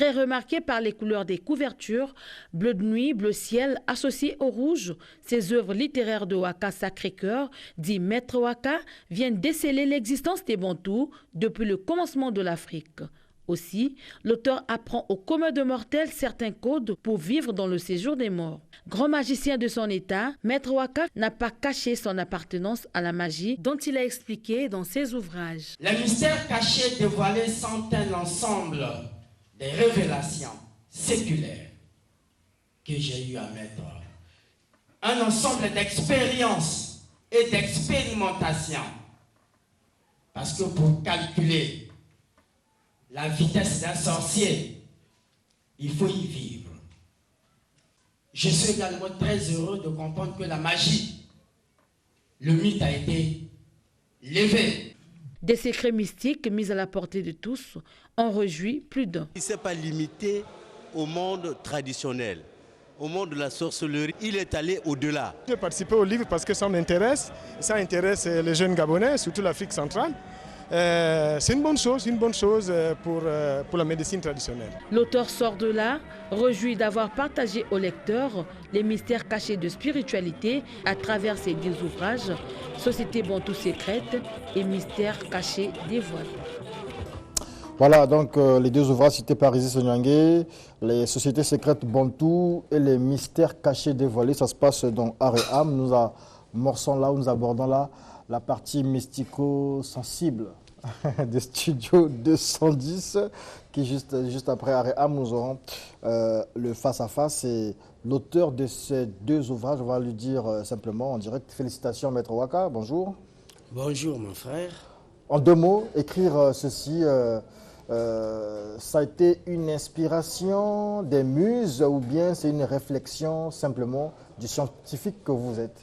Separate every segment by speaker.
Speaker 1: Très remarqué par les couleurs des couvertures, bleu de nuit, bleu ciel, associé au rouge, ces œuvres littéraires de Waka Sacré-Cœur, dit Maître Waka, viennent déceler l'existence des Bantous depuis le commencement de l'Afrique. Aussi, l'auteur apprend aux communs de mortels certains codes pour vivre dans le séjour des morts. Grand magicien de son état, Maître Waka n'a pas caché son appartenance à la magie dont il a expliqué dans ses ouvrages.
Speaker 2: Les mystères cachés dévoilés sont un ensemble des révélations séculaires que j'ai eu à mettre. Un ensemble d'expériences et d'expérimentations. Parce que pour calculer la vitesse d'un sorcier, il faut y vivre. Je suis également très heureux de comprendre que la magie, le mythe a été levé.
Speaker 1: Des secrets mystiques mis à la portée de tous en réjouit plus d'un.
Speaker 3: Il ne s'est pas limité au monde traditionnel, au monde de la sorcellerie. Il est allé au-delà.
Speaker 4: J'ai participé au livre parce que ça m'intéresse. Ça intéresse les jeunes Gabonais, surtout l'Afrique centrale. C'est une bonne chose pour la médecine traditionnelle.
Speaker 1: L'auteur sort de là, réjoui d'avoir partagé au lecteur les mystères cachés de spiritualité à travers ses 10 ouvrages, Société Bantou secrète et Mystères cachés dévoilés.
Speaker 5: Voilà donc les 2 ouvrages cités par Isis Onyangue, les Sociétés secrètes Bantou et les Mystères cachés dévoilés. Ça se passe dans Art et Âme. Nous amorçons là, nous abordons là la partie mystico-sensible des studios 210, qui juste après Art et Âme, nous aurons le face-à-face. Et l'auteur de ces 2 ouvrages, on va lui dire simplement en direct, félicitations Maître Waka, bonjour.
Speaker 2: Bonjour mon frère.
Speaker 5: En 2 mots, écrire ceci, ça a été une inspiration des muses ou bien c'est une réflexion simplement du scientifique que vous êtes?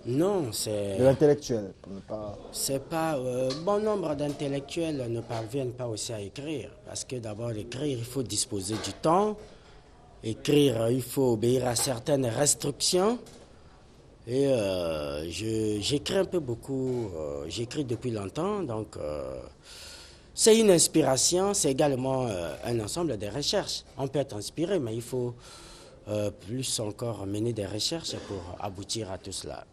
Speaker 2: Non, c'est...
Speaker 5: De l'intellectuel.
Speaker 2: C'est pas... bon nombre d'intellectuels ne parviennent pas aussi à écrire. Parce que d'abord, écrire, il faut disposer du temps. Écrire, il faut obéir à certaines restrictions. Et j'écris un peu beaucoup. J'écris depuis longtemps. Donc, c'est une inspiration. C'est également un ensemble de recherches. On peut être inspiré, mais il faut... plus encore mener des recherches pour aboutir à tout cela.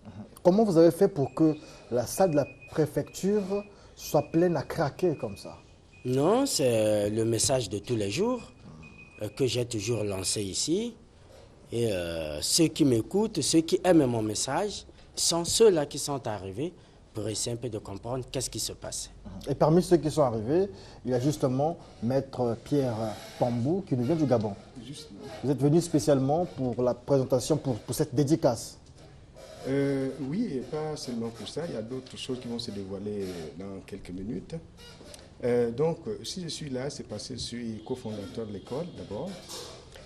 Speaker 5: Comment vous avez fait pour que la salle de la préfecture soit pleine à craquer comme ça?
Speaker 2: Non, c'est le message de tous les jours que j'ai toujours lancé ici. Et ceux qui m'écoutent, ceux qui aiment mon message, sont ceux-là qui sont arrivés pour essayer un peu de comprendre qu'est-ce qui se passe.
Speaker 5: Et parmi ceux qui sont arrivés, il y a justement Maître Pierre Pambou qui nous vient du Gabon.
Speaker 4: Justement.
Speaker 5: Vous êtes venu spécialement pour la présentation, pour cette dédicace.
Speaker 4: Oui, et pas seulement pour ça, il y a d'autres choses qui vont se dévoiler dans quelques minutes. Donc, si je suis là, c'est parce que je suis cofondateur de l'école d'abord,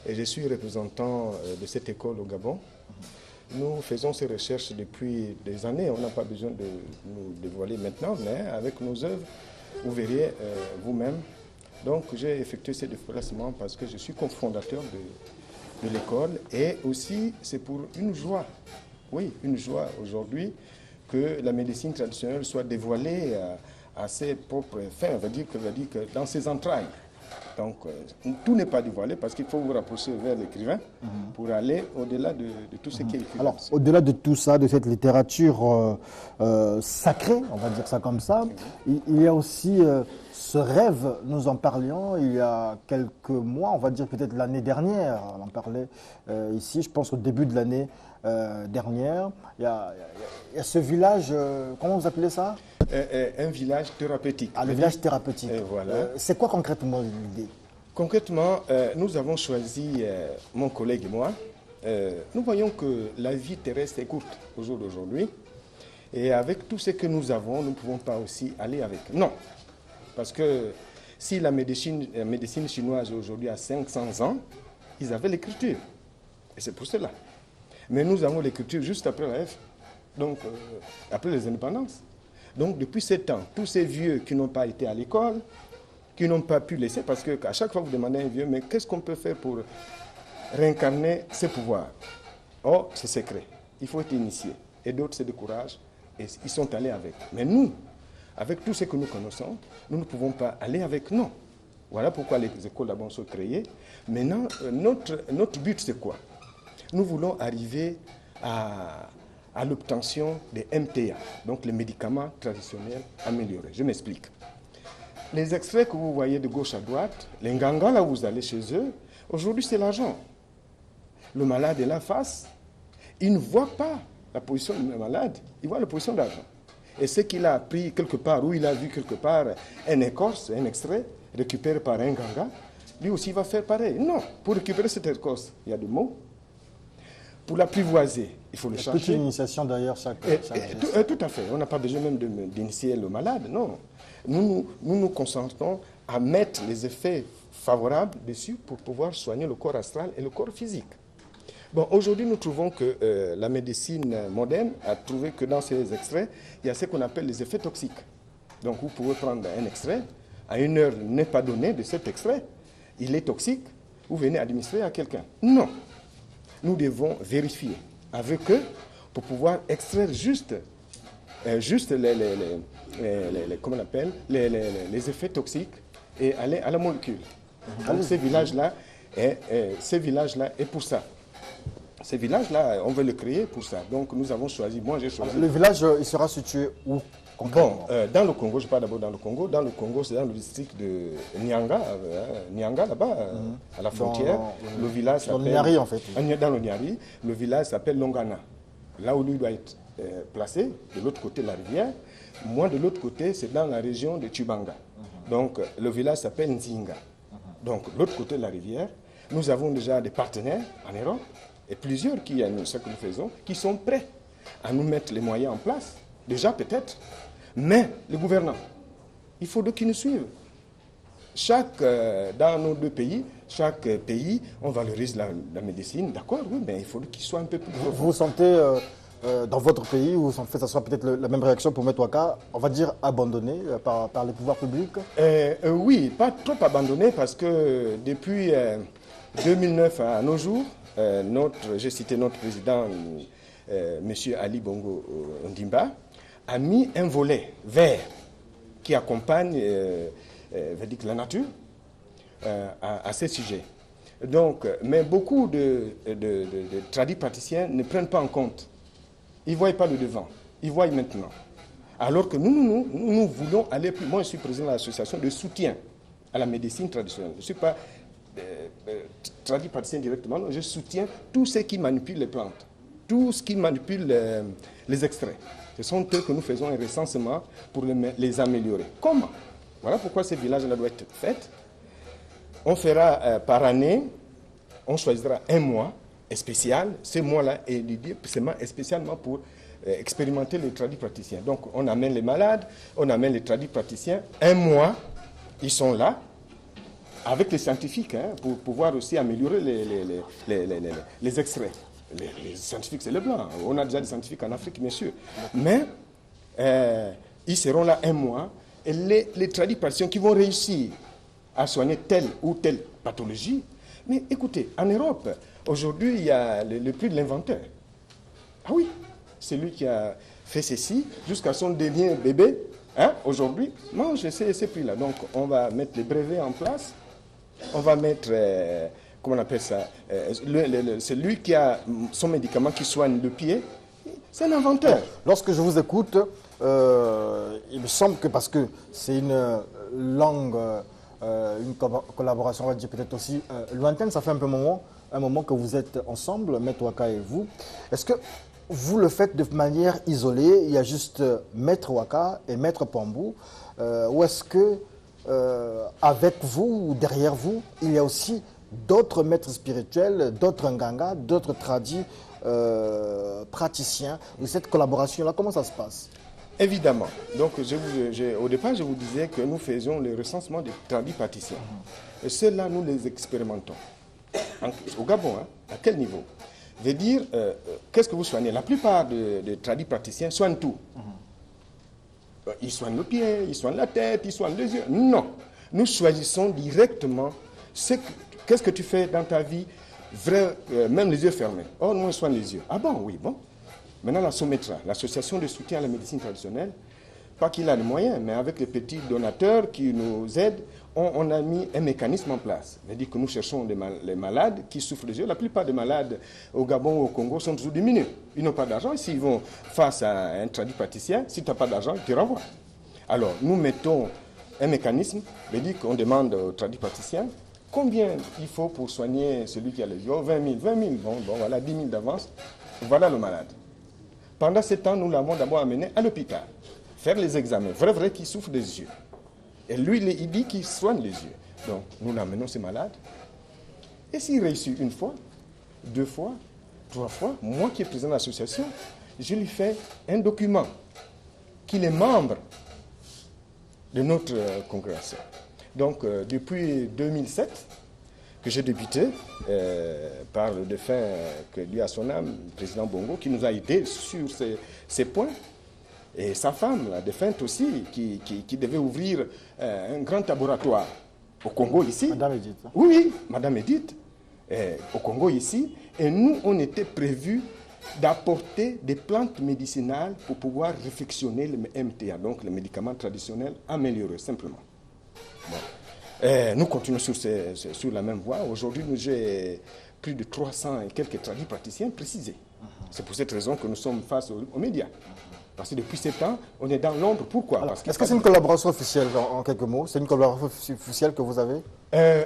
Speaker 4: et je suis représentant de cette école au Gabon. Nous faisons ces recherches depuis des années, on n'a pas besoin de nous dévoiler maintenant, mais avec nos œuvres, vous verriez vous-même. Donc j'ai effectué ces déplacements parce que je suis cofondateur de l'école et aussi c'est pour une joie, oui, une joie aujourd'hui que la médecine traditionnelle soit dévoilée à ses propres fins, on va dire que dans ses entrailles. Donc, tout n'est pas dévoilé parce qu'il faut vous rapprocher vers l'écrivain pour aller au-delà de tout ce qui est écrit.
Speaker 5: Alors, au-delà de tout ça, de cette littérature sacrée, on va dire ça comme ça, il y a aussi ce rêve, nous en parlions il y a quelques mois, on va dire peut-être l'année dernière, on en parlait ici, je pense au début de l'année dernière. Il y a ce village, comment vous appelez ça?
Speaker 4: Un village thérapeutique.
Speaker 5: Ah, le village thérapeutique.
Speaker 4: Voilà.
Speaker 5: C'est quoi concrètement l'idée?
Speaker 4: Concrètement, nous avons choisi, mon collègue et moi, nous voyons que la vie terrestre est courte au jour d'aujourd'hui. Et avec tout ce que nous avons, nous ne pouvons pas aussi aller avec. Non. Parce que si la médecine chinoise aujourd'hui a 500 ans, ils avaient l'écriture. Et c'est pour cela. Mais nous avons l'écriture juste après la F, donc après les indépendances. Donc depuis 7 ans, tous ces vieux qui n'ont pas été à l'école, qui n'ont pas pu laisser, parce qu'à chaque fois vous demandez à un vieux, mais qu'est-ce qu'on peut faire pour réincarner ces pouvoirs? Oh, c'est secret. Il faut être initié. Et d'autres se découragent et ils sont allés avec. Mais nous, avec tout ce que nous connaissons, nous ne pouvons pas aller avec, non. Voilà pourquoi les écoles là-bas sont créées. Maintenant, notre but, c'est quoi? Nous voulons arriver à l'obtention des MTA, donc les médicaments traditionnels améliorés. Je m'explique. Les extraits que vous voyez de gauche à droite, les Nganga, là où vous allez chez eux, aujourd'hui c'est l'argent. Le malade est là face, il ne voit pas la position du malade, il voit la position d'argent. Et ce qu'il a appris quelque part, ou il a vu quelque part un écorce, un extrait, récupéré par un Nganga, lui aussi va faire pareil. Non, pour récupérer cette écorce, il y a des mots. Pour l'apprivoiser, il faut le chercher.
Speaker 5: Toute une initiation d'ailleurs, chaque
Speaker 4: tout à fait. On n'a pas besoin même d'initier le malade, non. Nous concentrons à mettre les effets favorables dessus pour pouvoir soigner le corps astral et le corps physique. Bon, aujourd'hui, nous trouvons que la médecine moderne a trouvé que dans ces extraits, il y a ce qu'on appelle les effets toxiques. Donc, vous pouvez prendre un extrait, à une heure n'est pas donnée de cet extrait, il est toxique, vous venez administrer à quelqu'un. Non. Nous devons vérifier avec eux pour pouvoir extraire juste comment on appelle, les effets toxiques et aller à la molécule. Donc ces villages-là est pour ça. Ces villages-là, on veut le créer pour ça. Donc nous avons choisi, moi j'ai choisi...
Speaker 5: Le village, il sera situé où?
Speaker 4: Bon, dans le Congo, je parle d'abord dans le Congo. Dans le Congo, c'est dans le district de Nyanga, Nyanga là-bas, à la frontière. Le village s'appelle...
Speaker 5: Dans le Nyari, en fait.
Speaker 4: Dans le Nyari, le village s'appelle Longana. Là où lui doit être placé, de l'autre côté de la rivière. Moi, de l'autre côté, c'est dans la région de Tubanga. Donc, le village s'appelle Nzinga. Donc, l'autre côté de la rivière, nous avons déjà des partenaires en Europe, et plusieurs qui aiment ce que nous faisons, qui sont prêts à nous mettre les moyens en place. Déjà, peut-être. Mais le gouvernement, il faut qu'ils nous suivent. Dans nos deux pays, chaque pays, on valorise la médecine, d'accord, oui, mais il faut qu'il soit un peu plus profond.
Speaker 5: Vous sentez, dans votre pays, où en fait, ça sera peut-être la même réaction pour Metwaka, on va dire abandonné par les pouvoirs publics?
Speaker 4: Oui, pas trop abandonné, parce que depuis 2009 à nos jours, j'ai cité notre président, M. Ali Bongo Ondimba, a mis un volet vert qui accompagne la nature à ces sujets. Donc, mais beaucoup de tradipraticiens ne prennent pas en compte. Ils ne voient pas le devant, ils voient maintenant. Alors que nous voulons aller plus. Moi, je suis président de l'association de soutien à la médecine traditionnelle. Je ne suis pas tradipraticien directement, je soutiens tous ceux qui manipulent les plantes, tous ceux qui manipulent les extraits. Ce sont eux que nous faisons un recensement pour les améliorer. Comment? Voilà pourquoi ces villages-là doivent être faits. On fera par année, on choisira un mois spécial. Ce mois-là est dédié spécialement pour expérimenter les tradipraticiens. Donc on amène les malades, on amène les tradipraticiens. Un mois, ils sont là, avec les scientifiques, pour pouvoir aussi améliorer les extraits. Les scientifiques, c'est les blancs. On a déjà des scientifiques en Afrique, bien sûr. Mais ils seront là un mois. Et les tradipraticiens qui vont réussir à soigner telle ou telle pathologie. Mais écoutez, en Europe, aujourd'hui, il y a le prix de l'inventeur. Ah oui, c'est lui qui a fait ceci jusqu'à son dernier bébé. Aujourd'hui, non, je sais ces prix-là. Donc, on va mettre les brevets en place. On va mettre... comment on appelle ça, c'est lui qui a son médicament qui soigne le pied, c'est un inventeur.
Speaker 5: Lorsque je vous écoute, il me semble que parce que c'est une langue, une collaboration, on va dire peut-être aussi lointaine, ça fait un moment que vous êtes ensemble, Maître Waka et vous. Est-ce que vous le faites de manière isolée, il y a juste Maître Waka et Maître Pambou, ou est-ce que avec vous ou derrière vous, il y a aussi d'autres maîtres spirituels, d'autres nganga, d'autres tradis praticiens de cette collaboration-là? Comment ça se passe?
Speaker 4: Évidemment. Donc, au départ, je vous disais que nous faisions le recensement des tradis praticiens. Et ceux-là, nous les expérimentons. Au Gabon, à quel niveau? Veut dire, qu'est-ce que vous soignez? La plupart des tradis praticiens soignent tout. Ils soignent le pied, ils soignent la tête, ils soignent les yeux. Non. Nous choisissons directement qu'est-ce que tu fais dans ta vie, même les yeux fermés. Oh, nous, on soigne les yeux. Ah bon, oui, bon. Maintenant, la SOMETRA, l'association de soutien à la médecine traditionnelle, pas qu'il a les moyens, mais avec les petits donateurs qui nous aident, on a mis un mécanisme en place. C'est-à-dire que nous cherchons les malades qui souffrent des yeux. La plupart des malades au Gabon ou au Congo sont toujours diminués. Ils n'ont pas d'argent. S'ils vont face à un tradipraticien, si tu n'as pas d'argent, ils te renvoient. Alors, nous mettons un mécanisme, c'est-à-dire qu'on demande au tradipraticien combien il faut pour soigner celui qui a les yeux. 20 000, 20 000, bon, voilà, 10 000 d'avance. Voilà le malade. Pendant ce temps, nous l'avons d'abord amené à l'hôpital, faire les examens, vrai, qui souffre des yeux. Et lui, il dit qu'il soigne les yeux. Donc, nous l'amenons, ce malade. Et s'il réussit une fois, 2 fois, 3 fois, moi qui est président de l'association, je lui fais un document qu'il est membre de notre congrégation. Donc, depuis 2007, que j'ai débuté par le défunt, que lui a son âme, le président Bongo, qui nous a aidés sur ces points. Et sa femme, la défunte aussi, qui devait ouvrir un grand laboratoire au Congo ici.
Speaker 5: Madame Edith.
Speaker 4: Oui, Madame Edith, au Congo ici. Et nous, on était prévus d'apporter des plantes médicinales pour pouvoir réfectionner le MTA, donc les médicaments traditionnels améliorés, simplement. Bon. Nous continuons sur la même voie. Aujourd'hui, j'ai plus de 300 et quelques tradipraticiens précisés. C'est pour cette raison que nous sommes face aux médias. Parce que depuis 7 ans, on est dans l'ombre. Pourquoi?
Speaker 5: Est-ce que c'est une collaboration officielle, en quelques mots? C'est une collaboration officielle que vous avez?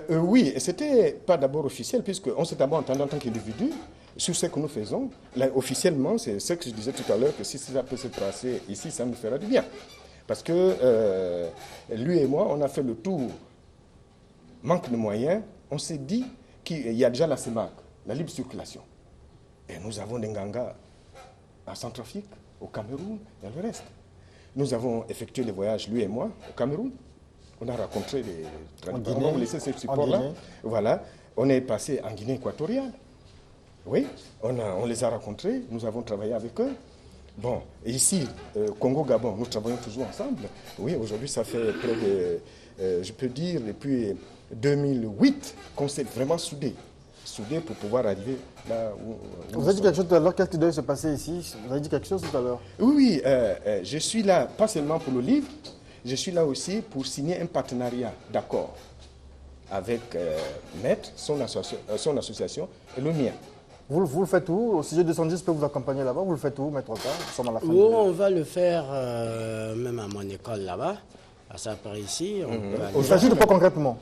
Speaker 4: Oui, et ce n'était pas d'abord officiel, puisqu'on s'est d'abord entendu en tant qu'individu sur ce que nous faisons. Là, officiellement, c'est ce que je disais tout à l'heure, que si ça peut se passer ici, ça nous fera du bien. Parce que lui et moi, on a fait le tour. Manque de moyens, on s'est dit qu'il y a déjà la CEMAC, la libre circulation. Et nous avons des Nganga en Centrafrique, au Cameroun et le reste. Nous avons effectué les voyages, lui et moi, au Cameroun. On a rencontré les traditeurs. On va laisser ces supports-là. Voilà. On est passé en Guinée équatoriale. Oui, on les a rencontrés. Nous avons travaillé avec eux. Bon, et ici, Congo-Gabon, nous travaillons toujours ensemble. Oui, aujourd'hui, ça fait près de, je peux dire, depuis 2008 qu'on s'est vraiment soudés pour pouvoir arriver là où
Speaker 5: vous avez dit quelque chose tout à l'heure, qu'est-ce qui doit se passer ici? Vous avez dit quelque chose tout à l'heure?
Speaker 4: Oui, je suis là, pas seulement pour le livre, je suis là aussi pour signer un partenariat d'accord avec Maître, son association et le mien.
Speaker 5: Vous le faites où? Au sujet 210 peut vous accompagner là-bas? Vous le faites où, Maître Waka?
Speaker 6: On va le faire même à mon école là-bas, à Sapari ici.
Speaker 5: Il s'agit de quoi concrètement?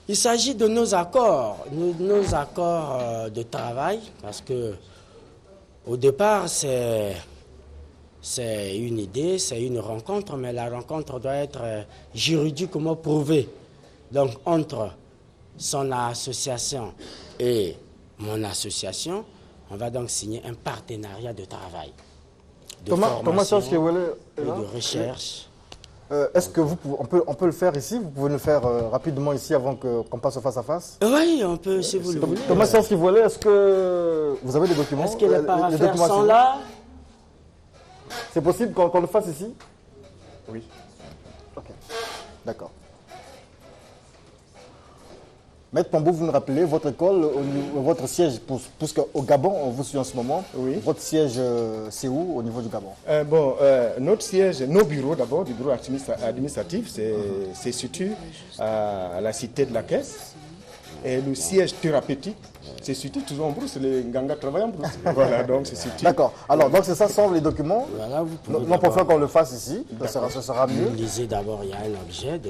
Speaker 6: Il s'agit de nos accords de travail, parce que au départ, c'est une idée, c'est une rencontre, mais la rencontre doit être juridiquement prouvée. Donc, entre son association et mon association, on va donc signer un partenariat de travail, de formation et de recherche.
Speaker 5: Est-ce que on peut le faire ici? Vous pouvez le faire rapidement ici avant qu'on passe face à face?
Speaker 6: Oui, on peut, si vous le voulez.
Speaker 5: Thomas Sianski-Voilet, est-ce que vous avez des documents?
Speaker 6: Est-ce que les paraphères sont là?
Speaker 5: C'est possible qu'on le fasse ici?
Speaker 4: Oui.
Speaker 5: Ok, d'accord. Maître Pambou, vous nous rappelez votre école, votre siège, puisqu'au Gabon, on vous suit en ce moment.
Speaker 4: Oui.
Speaker 5: Votre siège, c'est où au niveau du Gabon?
Speaker 4: Notre siège, nos bureaux d'abord, du bureau administratif, c'est situé à la cité de la Caisse. Et le siège thérapeutique, c'est situé toujours en brousse, les Nganga travaillent en brousse. Voilà, donc c'est situé.
Speaker 5: D'accord. Alors, donc c'est ça, sont les documents.
Speaker 6: Voilà, vous pouvez
Speaker 5: non, pour faire qu'on le fasse ici, ça sera mieux.
Speaker 6: Vous lisez d'abord, il y a un objet de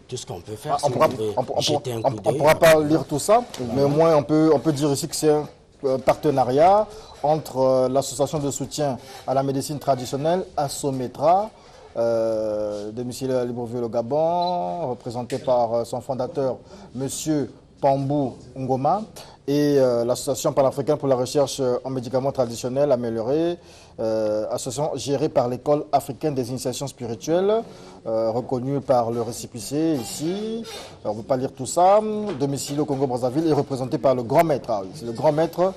Speaker 6: tout ce qu'on peut faire.
Speaker 5: On ne pourra pas lire tout ça, mais au moins on peut dire ici que c'est un partenariat entre l'association de soutien à la médecine traditionnelle, ASSOMETRA, domicilié à Libreville au Gabon, représenté par son fondateur, M. Pambou Ngoma, et l'association panafricaine pour la recherche en médicaments traditionnels améliorés, association gérée par l'école africaine des initiations spirituelles, reconnue par le récipicé ici. On ne peut pas lire tout ça. Domicile au Congo-Brazzaville est représenté par le grand maître. C'est le grand maître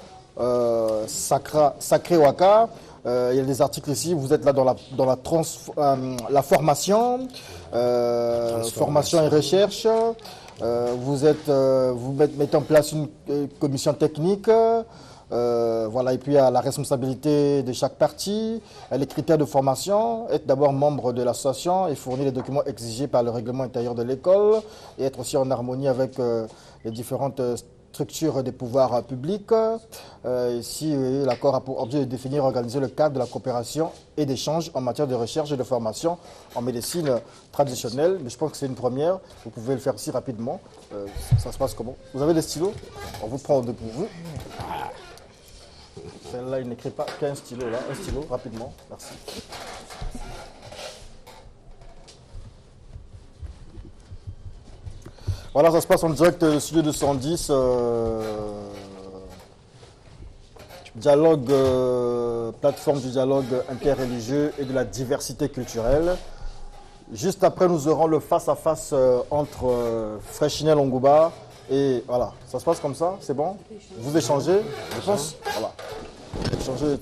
Speaker 5: Sacré Waka. Il y a des articles ici. Vous êtes là dans la formation, formation et recherche. Vous mettez en place une commission technique. Voilà, et puis il y a la responsabilité de chaque partie, les critères de formation, être d'abord membre de l'association et fournir les documents exigés par le règlement intérieur de l'école et être aussi en harmonie avec les différentes structures des pouvoirs publics. Ici, l'accord a pour objet de définir et organiser le cadre de la coopération et d'échange en matière de recherche et de formation en médecine traditionnelle. Mais je pense que c'est une première. Vous pouvez le faire ici rapidement. Ça se passe comment? Vous avez des stylos? On vous prend deux pour vous. Celle-là, il n'écrit pas qu'un stylo, là. Un stylo, rapidement. Merci. Voilà, ça se passe en direct du studio 210. Dialogue, plateforme du dialogue interreligieux et de la diversité culturelle. Juste après, nous aurons le face-à-face entre Fréchinel Ongouba et voilà. Ça se passe comme ça, c'est bon? Vous échangez, je pense. Voilà. Échangez.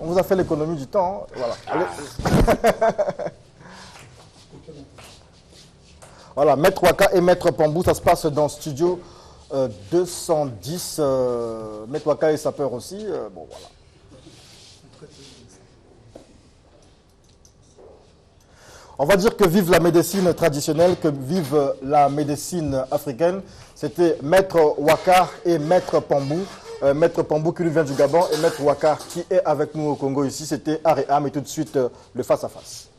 Speaker 5: On vous a fait l'économie du temps. Hein. Voilà. Allez. Voilà, Maître Waka et Maître Pambou, ça se passe dans Studio 210. Maître Waka est sapeur aussi. Bon, voilà. On va dire que vive la médecine traditionnelle, que vive la médecine africaine. C'était Maître Waka et Maître Pambou. Maître Pambou qui nous vient du Gabon et Maître Waka qui est avec nous au Congo ici. C'était Aréam et tout de suite le face-à-face.